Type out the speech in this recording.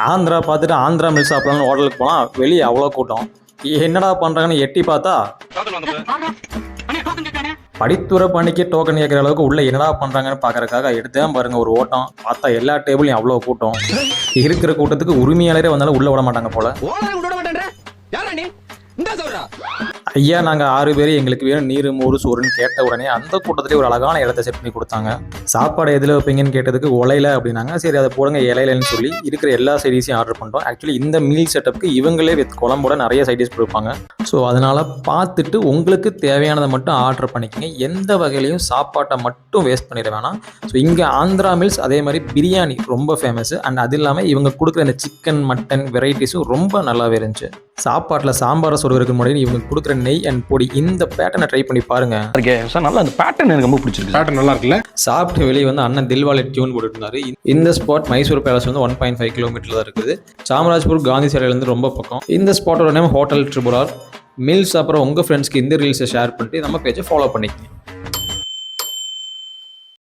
ஆந்திரா பார்த்துட்டு ஆந்திரா மில்ஸ் சாப்பிடலாம்னு ஹோட்டலுக்கு போனால் வெளியே அவ்வளோ கூட்டம். என்னடா பண்ணுறாங்கன்னு எட்டி பார்த்தா படித்துறை பணிக்கு டோக்கன் கேட்குற அளவுக்கு உள்ள என்னடா பண்ணுறாங்கன்னு பார்க்கறதுக்காக எடுத்தேன் பாருங்க ஒரு ஓட்டம். பார்த்தா எல்லா டேபிளையும் அவ்வளோ கூட்டம். இருக்கிற கூட்டத்துக்கு உரிமையாளரே வந்தாலும் உள்ள விட மாட்டாங்க போல. ஐயா நாங்கள் 6 பேர், எங்களுக்கு வேணும் நீர் மோறு சோறுன்னு கேட்ட உடனே அந்த கூட்டத்திலே ஒரு அழகான இடத்த செட் பண்ணி கொடுத்தாங்க. சாப்பாடு எதில் வைப்பீங்கன்னு கேட்டதுக்கு உலையில அப்படின்னாங்க. சரி அதை போடுங்க இலையிலன்னு சொல்லி இருக்கிற எல்லா சைடிஸையும் ஆர்டர் பண்ணிட்டோம். ஆக்சுவலி இந்த மீல் செட்டப்புக்கு இவங்களே வித் குழம்போட நிறைய சைடிஸ் கொடுப்பாங்க. ஸோ அதனால் பார்த்துட்டு உங்களுக்கு தேவையானதை மட்டும் ஆர்டர் பண்ணிக்கங்க. எந்த வகையிலையும் சாப்பாட்டை மட்டும் வேஸ்ட் பண்ணிட வேணாம். ஸோ இங்கே ஆந்திரா மீல்ஸ் அதே மாதிரி பிரியாணி ரொம்ப ஃபேமஸ். அண்ட் அது இல்லாமல் இவங்க கொடுக்குற இந்த சிக்கன் மட்டன் வெரைட்டிஸும் ரொம்ப நல்லாவே இருந்துச்சு. சாப்பாட்டில் சாம்பாரை சொல்கிறதுக்கு முன்னாடி இவங்க கொடுக்குற நெய் அண்ட் பொடி இந்த பேட்டர்னை ட்ரை பண்ணி பாருங்க. நல்லா அந்த பேட்டர்ன் எனக்கு ரொம்ப பிடிச்சிருக்கு. பேட்டர்ன் நல்லா இருக்குல்ல. சாப்பிட்டு வெளியே வந்து அண்ணன் தில்வாலே டியூன் போட்டுருந்தாரு. இந்த ஸ்பாட் மைசூர் பேலஸ் வந்து 1.5 கிலோமீட்டர் தான் இருக்குது. சாமராஜ்பூர் காந்தி சிலையிலேருந்து ரொம்ப பக்கம். இந்த ஸ்பாட்டோட நேம் ஹோட்டல் ட்ரிபுரார். மீல்ஸ் அப்புறம் உங்கள் ஃப்ரெண்ட்ஸ்க்கு இந்த ரீல்ஸை ஷேர் பண்ணிட்டு நம்ம பேஜை ஃபாலோ பண்ணிக்கங்க.